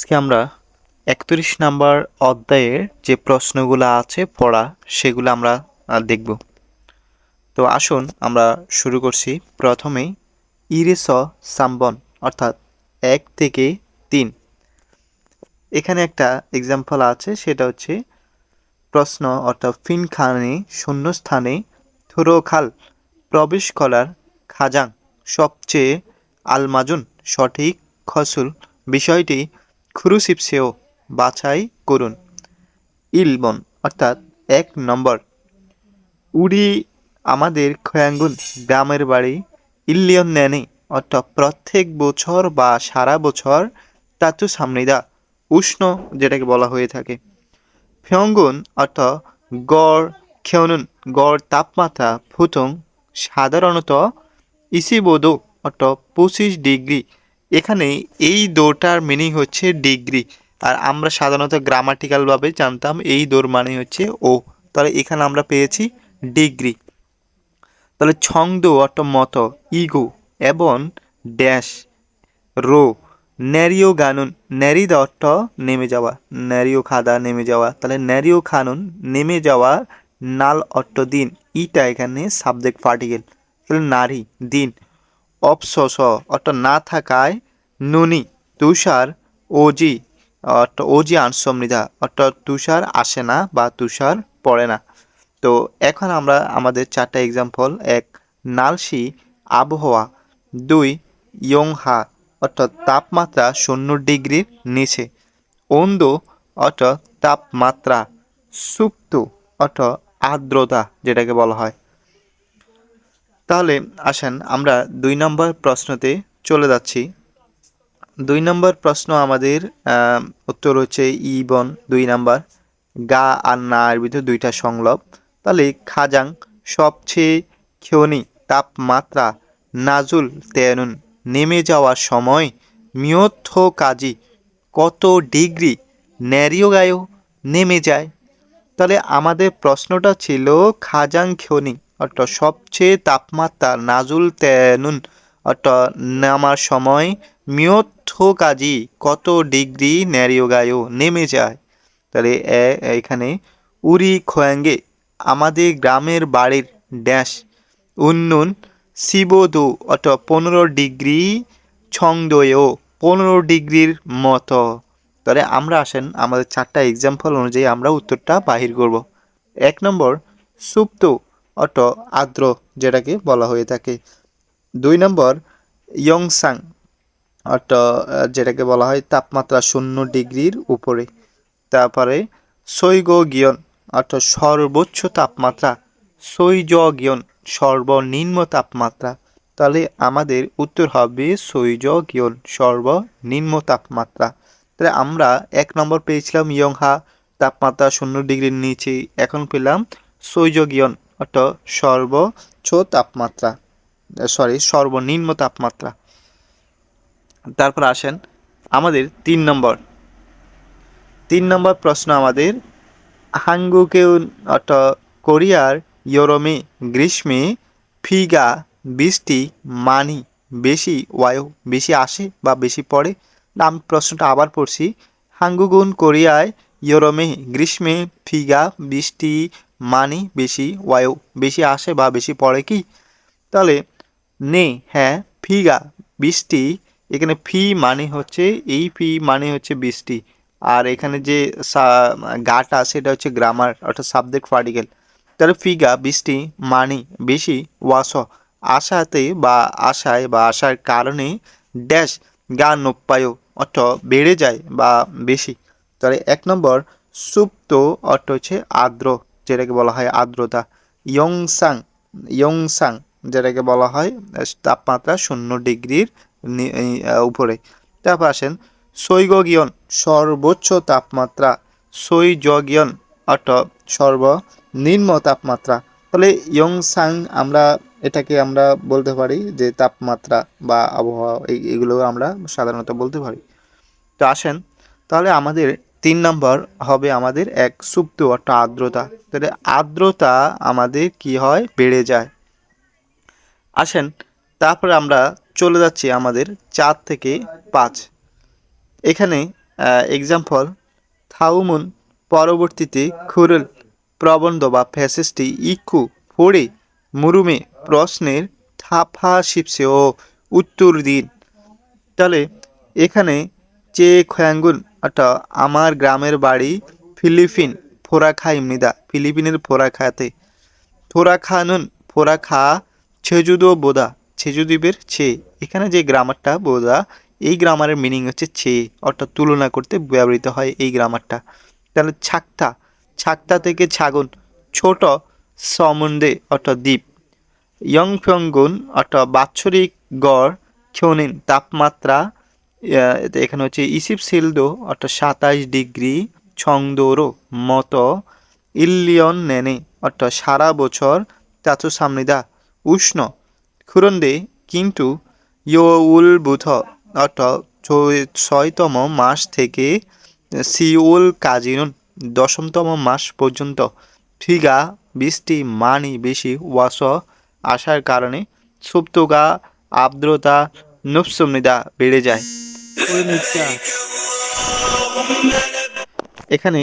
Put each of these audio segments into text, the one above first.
আজকে আমরা ৩১ নাম্বার অধ্যায়ের যে প্রশ্নগুলো আছে পড়া সেগুলো আমরা দেখব। তো আসুন আমরা শুরু করছি। প্রথমেই ইরেস সাম্বন অর্থাৎ ১ থেকে ৩। এখানে একটা এক্সাম্পল আছে, সেটা হচ্ছে প্রশ্ন অর্থাৎ ফিনখানে শূন্যস্থানে থুরোখাল প্রবেশ করার খাজাং সবচেয়ে আলমাজুন সঠিক খসুল বিষয়টি খুরুসিপসেও বাছাই করুন। ইলবন অর্থাৎ ১ নম্বর উড়ি আমাদের খয়াঙ্গুন গ্রামের বাড়ি ইল্লিয়ন নেনে অর্থাৎ প্রত্যেক বছর বা সারা বছর তাতু সামনিদা উষ্ণ যেটাকে বলা হয়ে থাকে। ফিয়ঙ্গুন অর্থাৎ গড় খেয়নুন গড় তাপমাত্রা ফুটং সাধারণত ইসিবোদো অর্থাৎ ২৫ ডিগ্রি। এখানে এই দোটার মিনিং হচ্ছে ডিগ্রি, আর আমরা সাধারণত গ্রামাটিক্যালভাবে জানতাম এই দোর মানে হচ্ছে ও, তাহলে এখানে আমরা পেয়েছি ডিগ্রি। তাহলে ছংদো অর্থাৎ মত ইগো এবং ড্যাশ রো ন্যারিও গানুন ন্যারিদা অর্থ নেমে যাওয়া, ন্যারিও খাদা নেমে যাওয়া, তাহলে ন্যারিও খানুন নেমে যাওয়া, নাল অর্থ দিন, ইটা এখানে সাবজেক্ট পার্টিকেল, তাহলে নারী দিন, অপসস অর্থাৎ না থাকায়, নুনি তুষার, ওজি অর্থাৎ ওজি আনসমৃদ্ধা অর্থাৎ তুষার আসে না বা তুষার পড়ে না। তো এখন আমরা আমাদের 4টা এক্সাম্পল। ১ নালসি আবহাওয়া, ২ ইয়ংহা অর্থাৎ তাপমাত্রা 0 ডিগ্রির নিচে, অন্দো অর্থাৎ তাপমাত্রা, সুপ্ত অর্থাৎ আর্দ্রতা যেটাকে বলা হয়। তাহলে আসেন আমরা ২ নম্বর প্রশ্নতে চলে যাচ্ছি। ২ নম্বর প্রশ্ন আমাদের উত্তর হচ্ছে ইবন ২ নাম্বার, গা আর না এর ভিতরে ২টা সংলাপ। তাহলে খাজাং সবচেয়ে ক্ষণি তাপমাত্রা, নাজুল তেনুন নেমে যাওয়ার সময়, মিয়থ কাজী কত ডিগ্রি ন্যারিও গায়েও নেমে যায়। তাহলে আমাদের প্রশ্নটা ছিল খাজাং ক্ষণি অর্থাৎ সবচেয়ে তাপমাত্রা, নাজুল তেনুন অর্থাৎ নামার সময়, মিয়থ কাজী কত ডিগ্রি ন্যারিও গায়েও নেমে যায়। তাহলে এখানে উরি খোয়াঙ্গে আমাদের গ্রামের বাড়ির ড্যাশ উন্নুন সিবোদু অর্থাৎ 15 ডিগ্রি ছংদয়েও 15 ডিগ্রির মতো। তাহলে আমরা আসেন আমাদের 4টা এক্সাম্পল অনুযায়ী আমরা উত্তরটা বাহির করব। ১ নম্বর সুপ্ত অর্থাৎ আর্দ্র যেটাকে বলা হয়ে থাকে। ২ নম্বর ইয়ংসাং অর্থাৎ যেটাকে বলা হয় তাপমাত্রা 0 ডিগ্রির উপরে। তারপরে সৈগগিয়ন অর্থাৎ সর্বোচ্চ তাপমাত্রা, সৈজগিয়ন সর্বনিম্ন তাপমাত্রা। তাহলে আমাদের উত্তর হবে সৈজগিয়ন সর্বনিম্ন তাপমাত্রা। তাহলে আমরা ১ নম্বর পেয়েছিলাম ইয়ংহা তাপমাত্রা 0 ডিগ্রির নিচে, এখন পেলাম সৈজগিয়ন অর্থাৎ সর্বোচ্চ তাপমাত্রা, সর্বনিম্ন তাপমাত্রা। তারপর আসেন আমাদের ৩ নম্বর প্রশ্ন আমাদের হাঙ্গুকেউ অর্থাৎ কোরিয়ার ইয়োরমে গ্রীষ্মে ফিগা বৃষ্টি মানি বেশি ওয়ায়ু বেশি আসে বা বেশি পড়ে। আমি প্রশ্নটা আবার পড়ছি। হাঙ্গুগুন কোরিয়ায় ইয়োরমে গ্রীষ্মে ফিগা বৃষ্টি মানি বেশি ওয়ায়ু বেশি আসে বা বেশি পড়ে কি? তাহলে নে হ্যাঁ ফিগা বৃষ্টি, এখানে ফি মানে হচ্ছে এই ফি মানে হচ্ছে বৃষ্টি, আর এখানে যে গাটা সেটা হচ্ছে গ্রামার অর্থাৎ সাবজেক্ট পার্টিকেল। তাহলে ফিগা বৃষ্টি মানি বেশি ওয়াস আশাতে বা আশায় বা আশার কারণে ড্যাশ গা নোপ্পায় অর্থাৎ বেড়ে যায় বা বেশি। তাহলে ১ নম্বর সুপ্ত অর্থ হচ্ছে আর্দ্র যেটাকে বলা হয় আর্দ্রতা। ইয়ংসাং ইয়ংসাং যেটাকে বলা হয় তাপমাত্রা 0 ডিগ্রির উপরে। তারপর আসেন সৈগগিয়ন সর্বোচ্চ তাপমাত্রা, সৈজগিয়ন অর্থাৎ সর্বনিম্ন তাপমাত্রা। তাহলে ইয়ংসাং এটাকে আমরা বলতে পারি যে তাপমাত্রা বা আবহাওয়া, এগুলো আমরা সাধারণত বলতে পারি। তো আসেন তাহলে আমাদের ৩ নম্বর হবে আমাদের ১ সুপ্ত অর্থাৎ আর্দ্রতা। তাহলে আর্দ্রতা আমাদের কি হয় বেড়ে যায়। আসেন তারপরে আমরা চলে যাচ্ছি আমাদের ৪ থেকে ৫। এখানে এক্সাম্পল থাউমুন পরবর্তীতে খুরুল প্রবন্ধ বা ফ্যাসেসটি ইকু পড়ে মুরুমে প্রশ্নের থাফা শিপসে ও উত্তর দিন। তাহলে এখানে চে খয়াঙ্গুন অর্থাৎ আমার গ্রামের বাড়ি ফিলিপিন ফোরাখা ইমনিদা ফিলিপিনের ফোরাখাতে ফোরাখানুন ফোরাখা ছেজুদো বোদা ছেজুদ্বীপের ছে এখানে যে গ্রামারটা বোদা এই গ্রামারের মিনিং হচ্ছে ছে অর্থাৎ তুলনা করতে ব্যবহৃত হয় এই গ্রামারটা। তাহলে ছাক্তা ছাক্তা থেকে ছাগন ছোট সমুদ্রে অর্থাৎ দ্বীপ ইয়ংফিয়ংগুন অর্থাৎ বাৎসরিক গড় ক্ষণিন তাপমাত্রা এখানে হচ্ছে ইসিপ সিলদো অর্থাৎ 27 ডিগ্রি ছংদোরো মতো ইলিয়ন নেনে অর্থাৎ সারা বছর চাচু সামনিদা উষ্ণ খুরন্দে কিন্তু ইয় উল বুথ অর্থাৎ 6তম মাস থেকে সিউল কাজিনুন 10তম মাস পর্যন্ত ফিগা বৃষ্টি মানি বেশি ওয়াস আসার কারণে সুপ্তগা আর্দ্রতা নুপসুমনিদা বেড়ে যায়। এখানে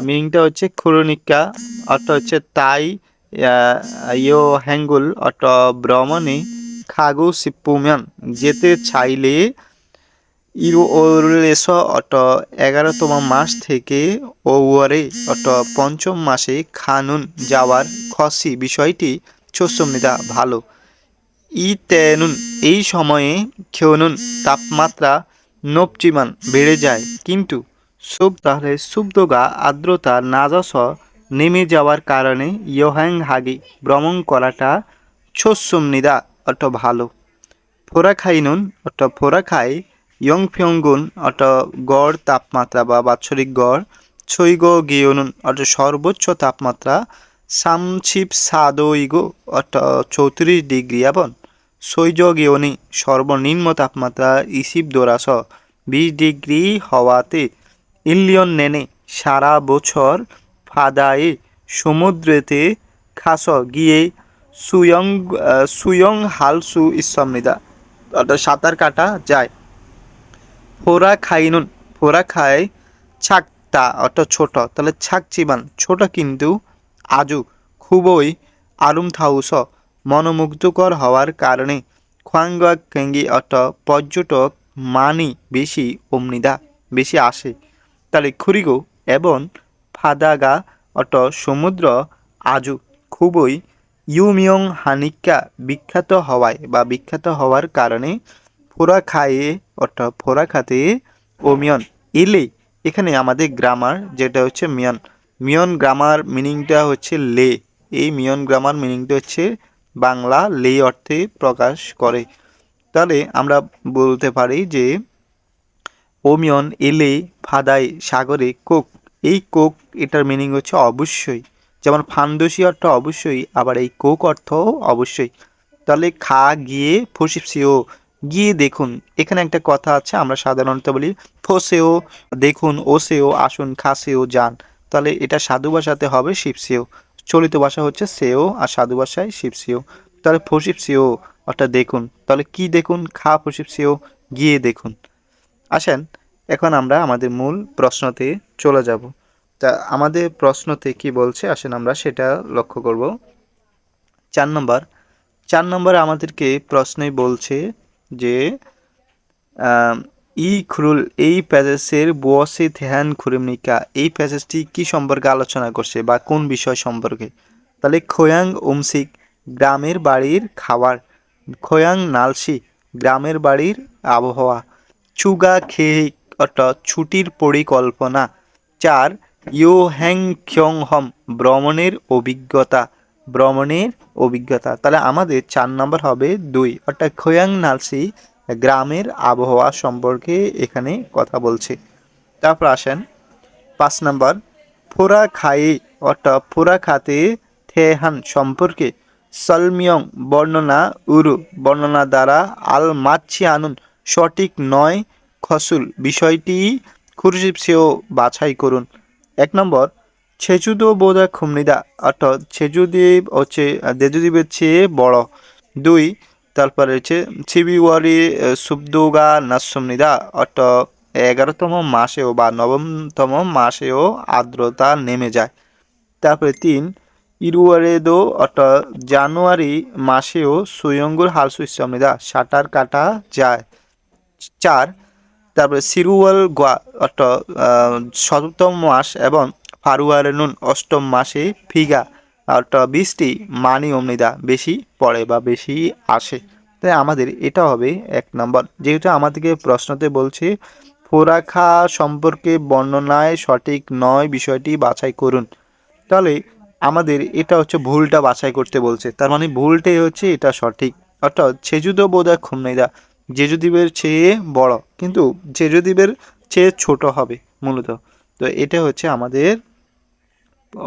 মিনিংটা হচ্ছে খুরনিকা অর্থাৎ হচ্ছে তাই ইয়ো হ্যাঙ্গুল অর্থাৎ ভ্রমণে খাগু সিপুমিয়ান যেতে চাইলে ইরোলেস অর্থাৎ 11তম মাস থেকে ওয়ারে অর্থাৎ 5ম মাসে খানুন যাওয়ার খসি বিষয়টি ছোসমনিদা ভালো ইতেনুন এই সময়ে ক্ষনুন তাপমাত্রা নবচিমান বেড়ে যায় কিন্তু তাহলে সুব্দগা আর্দ্রতা নাজস নেমে যাওয়ার কারণে ইয়োহ্যাং হাগি ভ্রমণ করাটা ছোসমনিদা অর্থাৎ ভালো ফোরাখাইনুন অর্থাৎ ফোরাখাই ইয়ংফিয়ংগুন অর্থাৎ গড় তাপমাত্রা বা বাৎসরিক গড় ছৈগ গিয়নুন অর্থাৎ সর্বোচ্চ তাপমাত্রা সামছিপ সাদইগো অর্থাৎ 34 ডিগ্রি এবং সৈজ গিয়নি সর্বনিম্ন তাপমাত্রা ইসিপ দোরাস 20 ডিগ্রি হওয়াতে ইলিয়ন নেনে সারা বছর ফাদায়ে সমুদ্রেতে খাস গিয়ে সুয়ং সুয়ং হালসু ইসমনিদা অর্থাৎ সাঁতার কাটা যায়। ফোরা খাইনুন ফোরা খায় ছাকতা অর্থাৎ ছোট তাহলে ছাক চিবান ছোট কিন্তু আজু খুবই আলুম থাউস মনোমুগ্ধকর হওয়ার কারণে খোয়াঙ্গা কেঙ্গি অর্থাৎ পর্যটক মানি বেশি অমনিদা বেশি আসে। তাহলে খুরিগো এবং ফাদাগা অর্থাৎ সমুদ্র আজু খুবই ইউমিয়ং হানিকা বিখ্যাত হওয়ায় বা বিখ্যাত হওয়ার কারণে ফোরা খায়ে অর্থাৎ ফোরা খাতে ওমিয়ন এলে এখানে আমাদের গ্রামার যেটা হচ্ছে মিয়ন মিয়ন গ্রামার মিনিংটা হচ্ছে লে এই মিয়ন গ্রামার মিনিংটা হচ্ছে বাংলা লে অর্থে প্রকাশ করে। তাহলে আমরা বলতে পারি যে ওমিয়ন এলে ফাদাই সাগরে কোক এই কোক এটার মিনিং হচ্ছে অবশ্যই যেমন ফান্দসি অর্থ অবশ্যই আবার এই কোক অর্থ অবশ্যই। তাহলে খা গিয়ে ফসিপসিও গিয়ে দেখুন এখানে একটা কথা আছে আমরা সাধারণত বলি ফসেও দেখুন ওসেও আসুন খাসেও যান তাহলে এটা সাধু ভাষাতে হবে শিপসেও চলিত ভাষা হচ্ছে সেও আর সাধু ভাষায় শিপসেও তাহলে ফসিপসিও অর্থাৎ দেখুন তাহলে কি দেখুন খা ফসিপসিও গিয়ে দেখুন। আসেন এখন আমরা আমাদের মূল প্রশ্নতে চলে যাব। তা আমাদের প্রশ্নতে কি বলছে আসেন আমরা সেটা লক্ষ্য করব। 4 নম্বর আমাদেরকে প্রশ্নে বলছে যে ই খুরুল এই প্যাসেজের বসে ধ্যান খুরিমনিকা এই প্যাসেজটি কি সম্পর্কে আলোচনা করছে বা কোন বিষয় সম্পর্কে। তাহলে খোয়াং উমসিক গ্রামের বাড়ির খাবার খোয়াং নালসি গ্রামের বাড়ির আবহাওয়া চুগা খেয়ে অর্থাৎ ছুটির পরিকল্পনা 4 ইউ হ্যাং খ্যং হম ভ্রমণের অভিজ্ঞতা তাহলে আমাদের 4 নম্বর হবে 2 অর্থাৎ খোয়াং নালসি গ্রামের আবহাওয়া সম্পর্কে এখানে কথা বলছে। তারপর আসেন 5 নম্বর ফোরা খায়ে অর্থাৎ ফোরা খাতে থেহান সম্পর্কে সলমিয়ং বর্ণনা দ্বারা আল মাচ্ছি আনুন সঠিক নয় খসুল বিষয়টি খুরশিপসেও বাছাই করুন। 1 নম্বর ছেচুদো বোধা খুমনিদা অর্থাৎ ছেচুদ্বীপ হচ্ছে দেজুদ্বীপের চেয়ে বড়। 2 তারপরে হচ্ছে ছিবিওয়ারি সুবদোগা নাসমনিদা অর্থাৎ 11তম মাসেও বা 9তম মাসেও আর্দ্রতা নেমে যায়। তারপরে 3 ইরুয়ারেদো অর্থাৎ জানুয়ারি মাসেও সুয়ঙ্গুর হাল সুইসামনিদা সাঁতার কাটা যায়। 4 তারপরে সিরুয়াল গোয়া অর্থাৎ 7তম মাস এবং ফারুয়ারেনুন 8ম মাসে ফিগা অর্থাৎ বৃষ্টি মানি অমনিদা বেশি পড়ে বা বেশি আসে। তাই আমাদের এটা হবে 1 নম্বর। যেহেতু আমাদেরকে প্রশ্নতে বলছে ফোরাখা সম্পর্কে বর্ণনায় সঠিক নয় বিষয়টি বাছাই করুন, তাহলে আমাদের এটা হচ্ছে ভুলটা বাছাই করতে বলছে, তার মানে ভুলটাই হচ্ছে এটা সঠিক। অর্থাৎ 제주도 보다 큽니다, যেজু দ্বীপের চেয়ে বড়, কিন্তু যেজু দ্বীপের চেয়ে ছোট হবে মূলত। তো এটা হচ্ছে আমাদের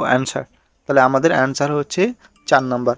অ্যান্সার। তাহলে আমাদের অ্যান্সার হচ্ছে 4 নাম্বার।